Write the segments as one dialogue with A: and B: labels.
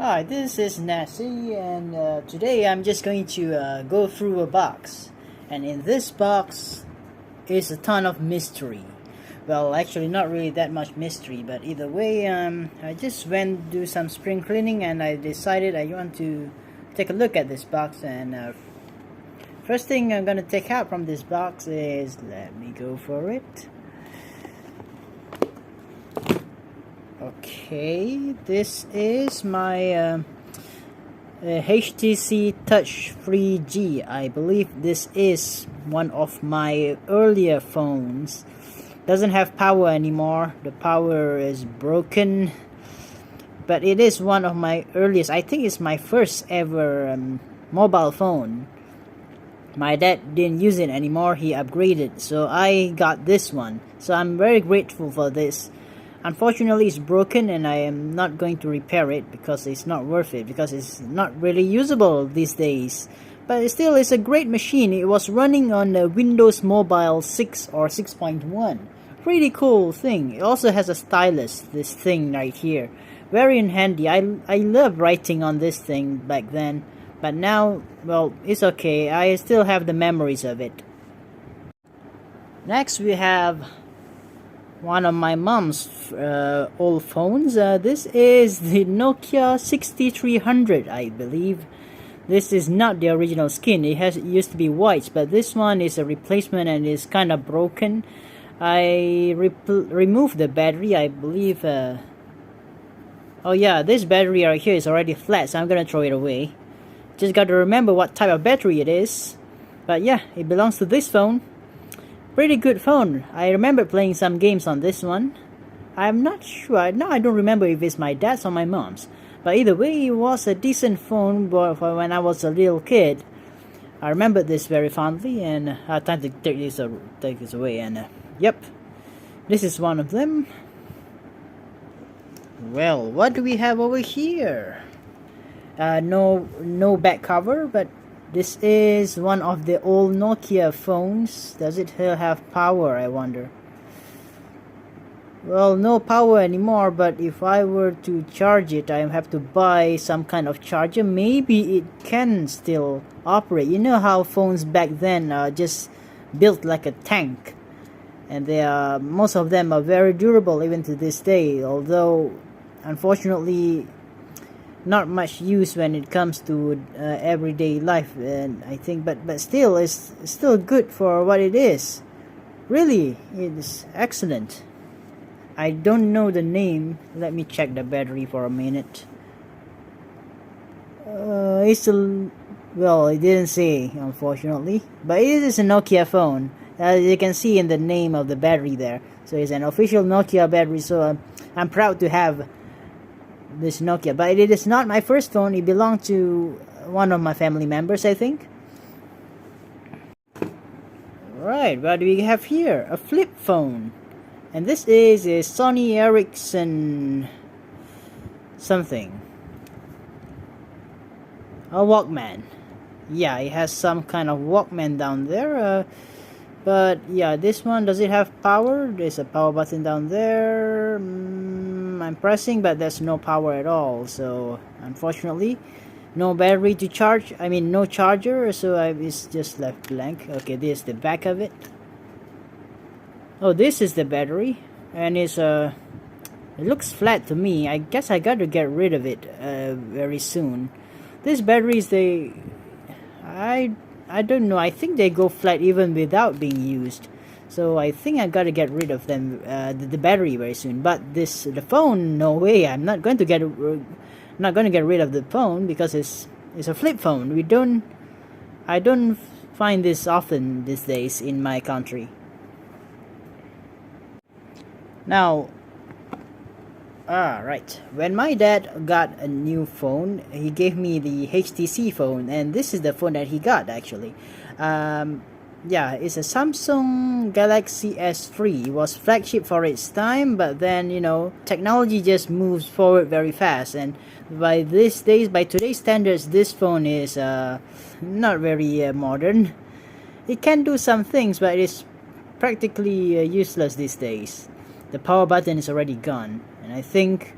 A: Hi, this is Nancy, and today I'm just going to go through a box. And in this box is a ton of mystery. Well, actually, not really that much mystery, but either way, I just went to do some spring cleaning and I decided I want to take a look at this box. And first thing I'm gonna take out from this box is, let me go for it. Okay, this is my HTC Touch 3G. I believe this is one of my earlier phones. Doesn't have power anymore. The power is broken. But it is one of my earliest. I think it's my first ever mobile phone. My dad didn't use it anymore. He upgraded. So I got this one. So I'm very grateful for this. Unfortunately, it's broken and I am not going to repair it because it's not worth it, because it's not really usable these days. But still, it's a great machine. It was running on the Windows Mobile 6 or 6.1. Pretty cool thing. It also has a stylus, this thing right here. Very handy. I loved writing on this thing back then. But now, well, it's okay. I still have the memories of it. Next, we have one of my mom's old phones. This is the Nokia 6300, I believe. This is not the original skin. It used to be white, but this one is a replacement and is kind of broken. I removed the battery, I believe. Oh yeah, this battery right here is already flat, so I'm gonna throw it away. Just got to remember what type of battery it is. But yeah, it belongs to this phone. Pretty good phone. I remember playing some games on this one. I'm not sure. Now I don't remember if it's my dad's or my mom's. But either way, it was a decent phone for when I was a little kid. I remember this very fondly, and I had time to take this away. And yep, this is one of them. Well, what do we have over here? No back cover, but this is one of the old Nokia phones. Does it still have power, I wonder? Well, no power anymore, but if I were to charge it, I have to buy some kind of charger. Maybe it can still operate. You know how phones back then are just built like a tank. And most of them are very durable even to this day. Although, unfortunately, not much use when it comes to everyday life, and I think, but still, it's still good for what it is. Really, it's excellent. I don't know the name. Let me check the battery for a minute. Well, it didn't say, unfortunately, but it is a Nokia phone. As you can see in the name of the battery there. So it's an official Nokia battery. So I'm proud to have this Nokia, but it is not my first phone. It belonged to one of my family members, I think. Right, what do we have here? A flip phone, and this is a Sony Ericsson something, a Walkman. Yeah, it has some kind of Walkman down there. But yeah, this one, does it have power? There's a power button down there. I'm pressing, but there's no power at all. So unfortunately, no battery to charge. I mean, no charger. So it's just left blank. Okay, this is the back of it. Oh, this is the battery, and it looks flat to me. I guess I got to get rid of it very soon. These batteries, I don't know. I think they go flat even without being used. So I think I gotta get rid of them, the battery very soon. But the phone, no way. I'm not going to get rid of the phone because it's a flip phone. I don't find this often these days in my country. Now, right. When my dad got a new phone, he gave me the HTC phone, and this is the phone that he got actually. Yeah, it's a Samsung Galaxy S3. It was flagship for its time, but then, you know, technology just moves forward very fast, and by today's standards, this phone is not very modern. It can do some things, but it's practically useless these days. The power button is already gone, and I think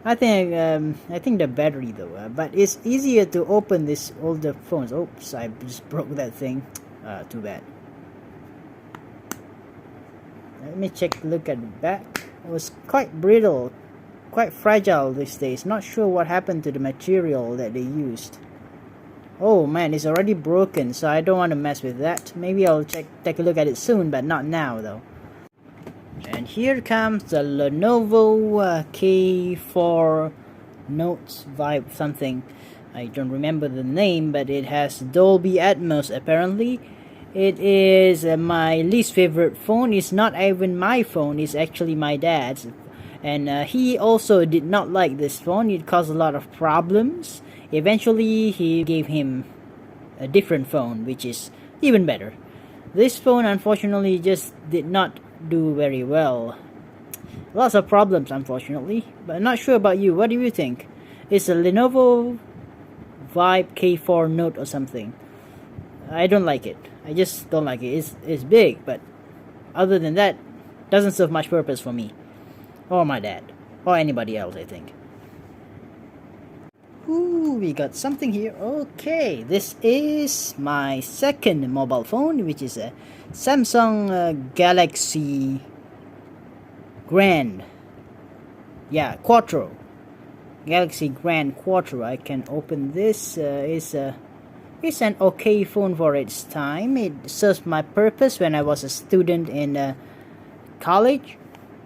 A: I think the battery though, but it's easier to open this older phones. Oops, I just broke that thing. Too bad. Let me look at the back. It was quite brittle, quite fragile these days. Not sure what happened to the material that they used. Oh man, it's already broken, so I don't want to mess with that. Maybe I'll take a look at it soon, but not now though. And here comes the Lenovo K4 Note Vibe something. I don't remember the name, but it has Dolby Atmos apparently. It is my least favorite phone. It's not even my phone, it's actually my dad's. And he also did not like this phone. It caused a lot of problems. Eventually, he gave him a different phone, which is even better. This phone, unfortunately, just did not do very well. Lots of problems, unfortunately. But I'm not sure about you. What do you think? It's a Lenovo Vibe K4 Note or something. I don't like it. I just don't like it. It's big, but other than that, doesn't serve much purpose for me. Or my dad. Or anybody else, I think. Ooh, we got something here. Okay, this is my second mobile phone, which is a Samsung Galaxy Grand. Yeah, Quattro. Galaxy Grand Quattro. I can open this. It's an okay phone for its time. It serves my purpose when I was a student in college.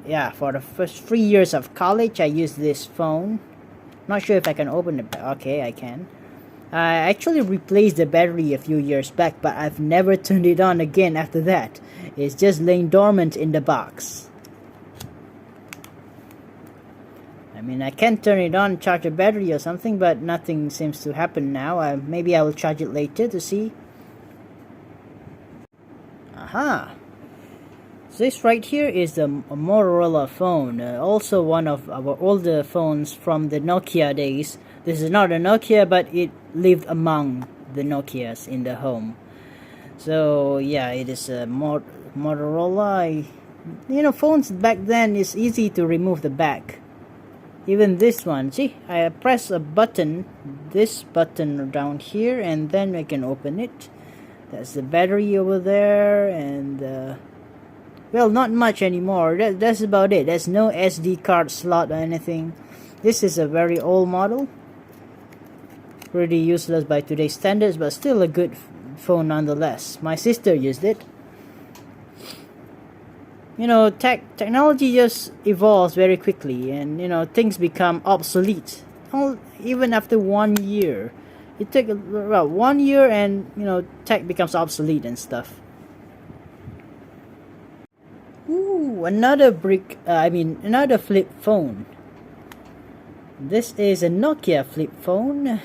A: Yeah, for the first 3 years of college, I used this phone. Not sure if I can open it. Okay, I can. I actually replaced the battery a few years back, but I've never turned it on again after that. It's just laying dormant in the box. I mean, I can turn it on, charge the battery or something, but nothing seems to happen now. Maybe I will charge it later to see. Aha! This right here is a Motorola phone, also one of our older phones from the Nokia days. This is not a Nokia, but it lived among the Nokias in the home. So yeah, it is a Motorola. You know, phones back then is easy to remove the back. Even this one, see, I press a button, this button down here, and then I can open it. That's the battery over there, and well, not much anymore. That's about it. There's no SD card slot or anything. This is a very old model. Pretty useless by today's standards, but still a good phone nonetheless. My sister used it. You know, technology just evolves very quickly, and you know, things become obsolete. Even after 1 year. It took about 1 year, and you know, tech becomes obsolete and stuff. Ooh, another another flip phone. This is a Nokia flip phone,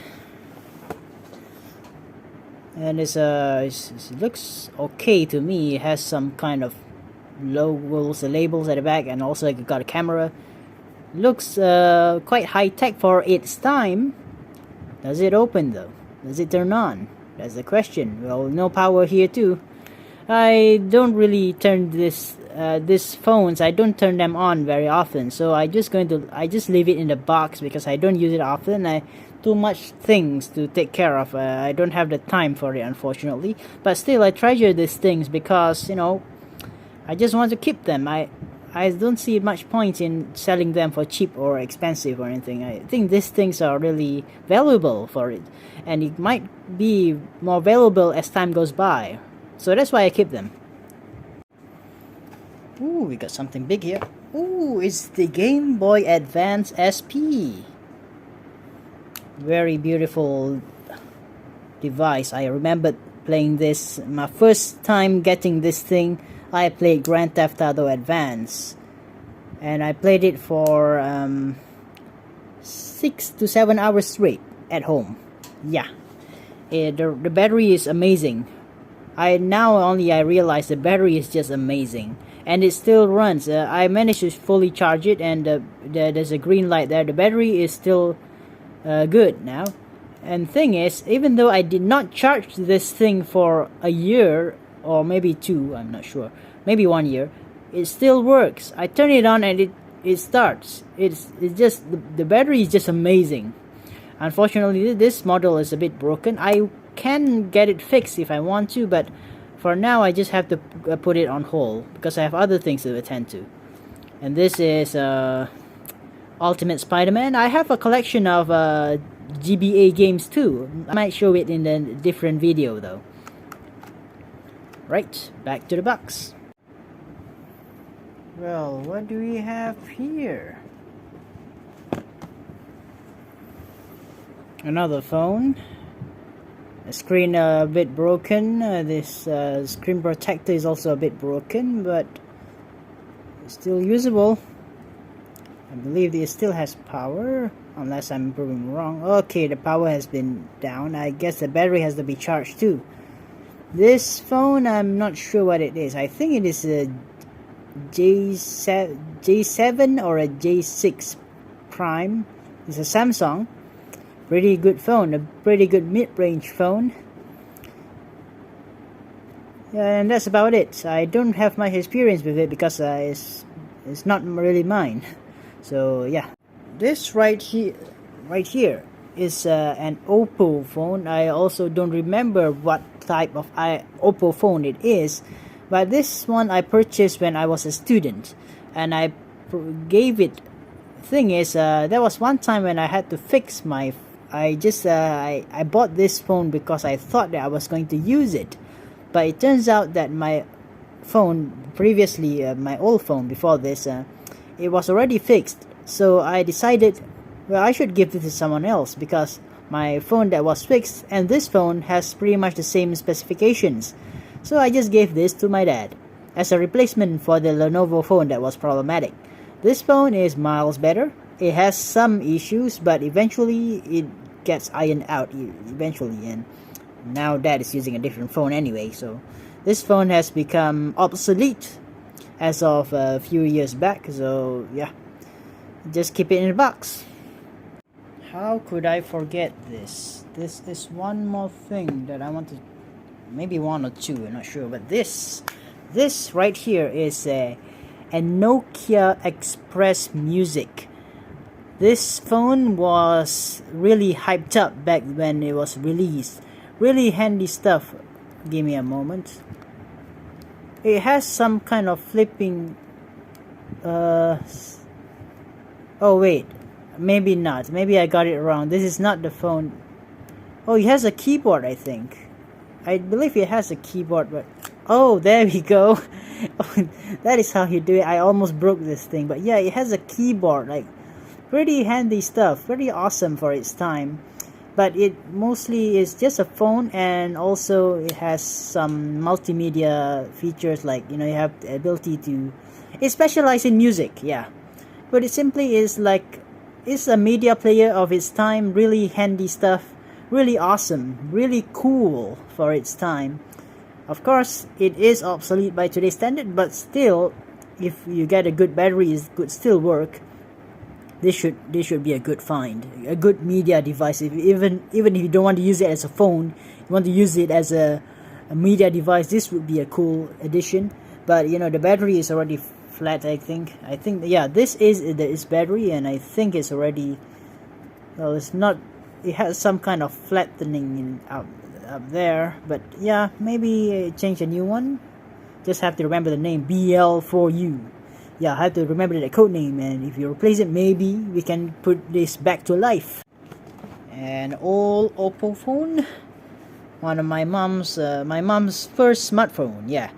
A: and it looks okay to me. It has some kind of logos, labels at the back, and also it got a camera. Looks quite high tech for its time. Does it open though? Does it turn on? That's the question. Well, no power here too. I don't really turn these phones. I don't turn them on very often. So I just leave it in the box because I don't use it often. Too much things to take care of. I don't have the time for it, unfortunately. But still, I treasure these things because you know, I just want to keep them. I don't see much point in selling them for cheap or expensive or anything. I think these things are really valuable for it, and it might be more valuable as time goes by. So that's why I keep them. Ooh, we got something big here. Ooh, it's the GameBoy Advance SP. Very beautiful device. I remember playing this. My first time getting this thing, I played Grand Theft Auto Advance, and I played it for 6 to 7 hours straight at home. Yeah, the battery is amazing. I realize the battery is just amazing, and it still runs. I managed to fully charge it, and there's a green light there. The battery is still good now. And thing is, even though I did not charge this thing for a year or maybe 2, I'm not sure, maybe 1 year, it still works. I turn it on and it starts. It's just the battery is just amazing. Unfortunately, this model is a bit broken. I can get it fixed if I want to, but for now I just have to put it on hold because I have other things to attend to. And this is Ultimate Spider-Man. I have a collection of GBA games too. I might show it in a different video though. Right, back to the box. Well, what do we have here? Another phone. The screen a bit broken. This screen protector is also a bit broken, but it's still usable. I believe it still has power, unless I'm proving wrong. Okay, the power has been down. I guess the battery has to be charged too. This phone, I'm not sure what it is. I think it is a J7 or a J6 Prime. It's a Samsung. Pretty good phone, a pretty good mid-range phone. Yeah, and that's about it. I don't have much experience with it because it's not really mine. So yeah, this right here is an Oppo phone. I also don't remember what type of Oppo phone it is, but this one I purchased when I was a student, and I gave it. Thing is, there was one time when I had to fix my. I bought this phone because I thought that I was going to use it, but it turns out that my phone previously, my old phone before this, it was already fixed. So I decided, well, I should give it to someone else because my phone that was fixed and this phone has pretty much the same specifications. So I just gave this to my dad as a replacement for the Lenovo phone that was problematic. This phone is miles better. It has some issues, but eventually it gets ironed out eventually, and now Dad is using a different phone anyway, so this phone has become obsolete as of a few years back. So yeah, just keep it in the box. How could I forget this? This is one more thing that I want to, maybe one or two, I'm not sure, but this right here is a Nokia XpressMusic. This phone was really hyped up back when it was released. Really handy stuff. Give me a moment. It has some kind of flipping. Oh wait, maybe not. Maybe I got it wrong. This is not the phone. Oh, it has a keyboard, I think. I believe it has a keyboard, but oh, there we go. That is how you do it. I almost broke this thing, but yeah, it has a keyboard. Like, pretty handy stuff, pretty awesome for its time. But it mostly is just a phone, and also it has some multimedia features, like, you know, you have the ability to, it specializes in music, yeah. But it simply is like, it's a media player of its time, really handy stuff, really awesome, really cool for its time. Of course, it is obsolete by today's standard, but still, if you get a good battery, it could still work. This should be a good find, a good media device. Even if you don't want to use it as a phone, you want to use it as a media device, this would be a cool addition. But you know, the battery is already flat. I think yeah, this is its battery, and I think it's already, well, it's not. It has some kind of flattening up there. But yeah, maybe change a new one. Just have to remember the name BL4U. Yeah, I have to remember the code name, and if you replace it, maybe we can put this back to life. An old Oppo phone, one of my mom's first smartphone. Yeah,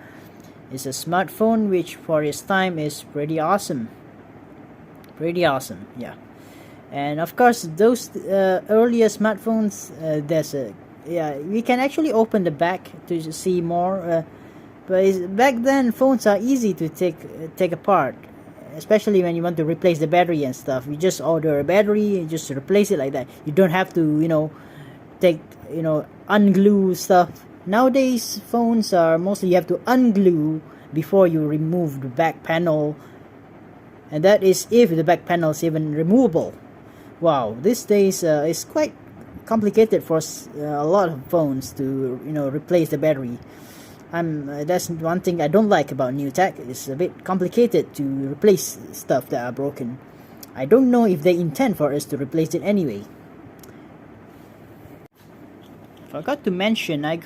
A: it's a smartphone which for its time is pretty awesome. Yeah, and of course those earlier smartphones, we can actually open the back to see more. But back then, phones are easy to take apart, especially when you want to replace the battery and stuff. You just order a battery and just replace it like that. You don't have to, unglue stuff. Nowadays, phones are mostly you have to unglue before you remove the back panel, and that is if the back panel is even removable. Wow, these days it's quite complicated for a lot of phones to replace the battery. That's one thing I don't like about new tech. It's a bit complicated to replace stuff that are broken. I don't know if they intend for us to replace it anyway. Forgot to mention, I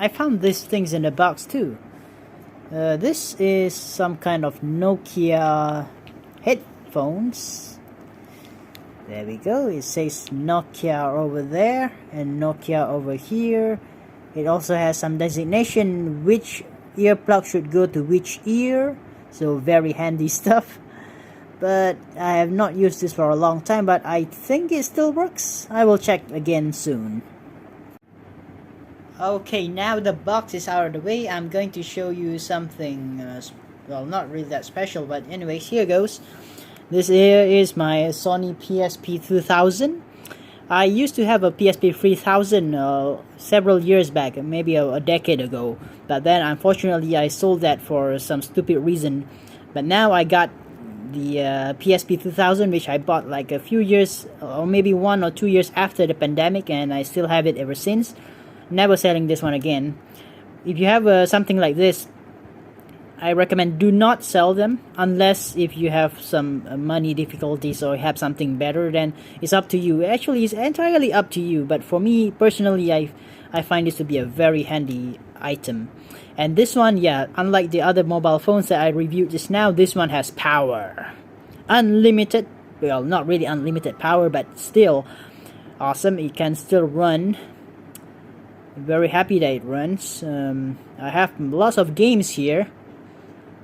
A: found these things in the box too. This is some kind of Nokia headphones. There we go. It says Nokia over there and Nokia over here. It also has some designation which earplug should go to which ear. So very handy stuff. But I have not used this for a long time, but I think it still works. I will check again soon. Okay, now the box is out of the way. I'm going to show you something, well, not really that special, but anyways, here goes. This here is my Sony PSP-2000. I used to have a PSP-3000 several years back, maybe a decade ago. But then, unfortunately, I sold that for some stupid reason. But now I got the PSP-2000, which I bought like a few years, or maybe 1 or 2 years after the pandemic, and I still have it ever since. Never selling this one again. If you have something like this, I recommend do not sell them unless if you have some money difficulties or have something better. Then it's up to you. Actually, it's entirely up to you. But for me personally, I find this to be a very handy item. And this one, yeah, unlike the other mobile phones that I reviewed just now, this one has power, unlimited. Well, not really unlimited power, but still awesome. It can still run. Very happy that it runs. I have lots of games here.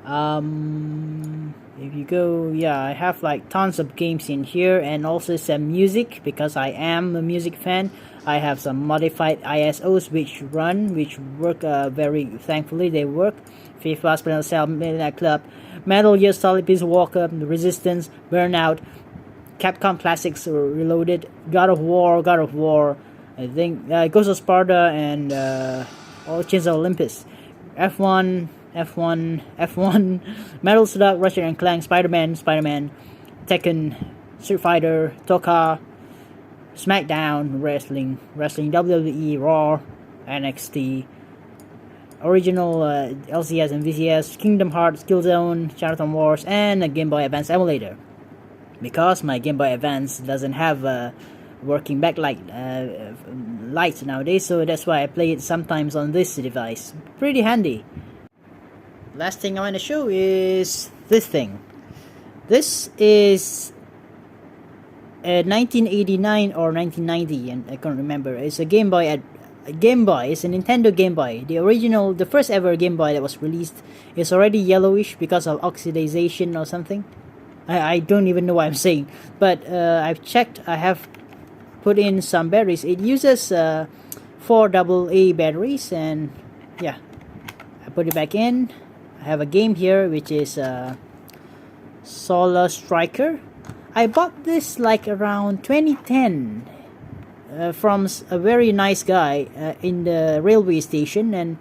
A: If you go, yeah, I have like tons of games in here, and also some music because I am a music fan. I have some modified ISOs which work very thankfully they work. FIFA, Splinter Cell, Midnight Club, Metal Gear Solid, Peace Walker, Resistance, Burnout, Capcom Classics Reloaded, God of War. I think Ghost of Sparta and all Chains of Olympus, F1, Metal Slug, Ratchet and Clank, Spider-Man, Tekken, Street Fighter, Toka, SmackDown, Wrestling, WWE, Raw, NXT, original LCS and VCS, Kingdom Hearts, Killzone, Chinatown Wars, and a Game Boy Advance emulator. Because my Game Boy Advance doesn't have working backlight lights nowadays, so that's why I play it sometimes on this device. Pretty handy. Last thing I want to show is this thing. This is a 1989 or 1990, and I can't remember. It's a Game Boy. It's a Nintendo Game Boy. The first ever Game Boy that was released is already yellowish because of oxidization or something. I don't even know what I'm saying, but I've checked. I have put in some batteries. It uses 4 AA batteries, and yeah, I put it back in. I have a game here which is Solar Striker. I bought this like around 2010 from a very nice guy in the railway station, and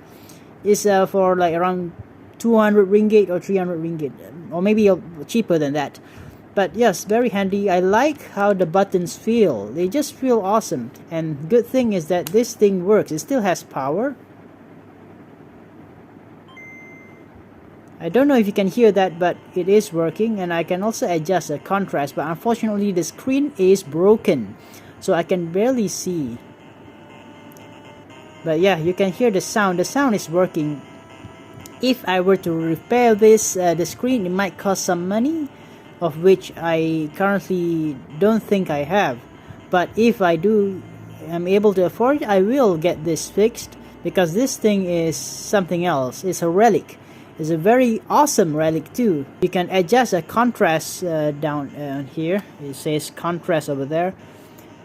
A: it's for like around 200 ringgit or 300 ringgit, or maybe cheaper than that. But yes, very handy. I like how the buttons feel. They just feel awesome. And good thing is that this thing works. It still has power. I don't know if you can hear that, but it is working. And I can also adjust the contrast. But unfortunately, the screen is broken, so I can barely see. But yeah, you can hear the sound. The sound is working. If I were to repair this, the screen, it might cost some money, of which I currently don't think I have. But if I do, I'm able to afford it, I will get this fixed, because this thing is something else. It's a relic. It's a very awesome relic too. You can adjust the contrast down here. It says contrast over there.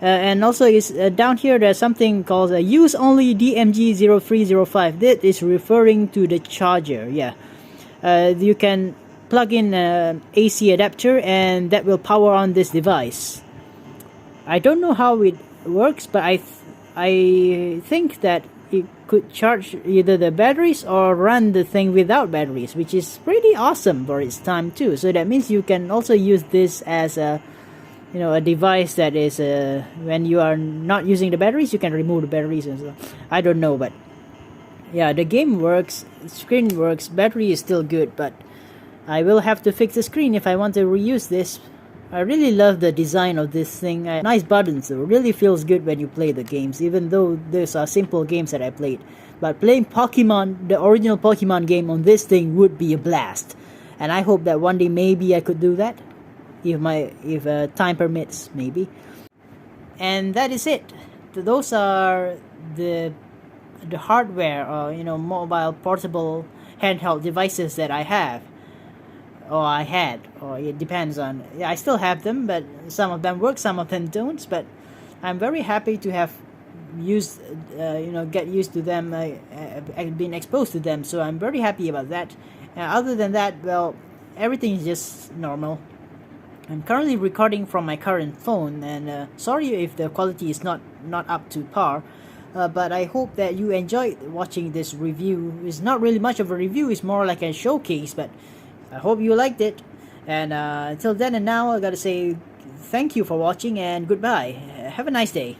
A: And also is down here there's something called use only DMG0305. That is referring to the charger. Yeah, you can plug in an AC adapter and that will power on this device. I don't know how it works, but I think that it could charge either the batteries or run the thing without batteries, which is pretty awesome for its time too. So that means you can also use this as a device that is when you are not using the batteries, you can remove the batteries and stuff. I don't know, but Yeah, the game works, screen works, battery is still good, but I will have to fix the screen if I want to reuse this. I really love the design of this thing. Nice buttons though, really feels good when you play the games, even though these are simple games that I played. But playing Pokemon, the original Pokemon game on this thing would be a blast. And I hope that one day maybe I could do that. If time permits, maybe. And that is it. Those are the hardware or mobile portable handheld devices that I have, or I had, or it depends on. I still have them, but some of them work, some of them don't. But I'm very happy to have used, get used to them, been exposed to them. So I'm very happy about that. Other than that, well, everything is just normal. I'm currently recording from my current phone, and sorry if the quality is not up to par. But I hope that you enjoyed watching this review. It's not really much of a review, it's more like a showcase, but I hope you liked it. And until then and now, I gotta say thank you for watching and goodbye. Have a nice day.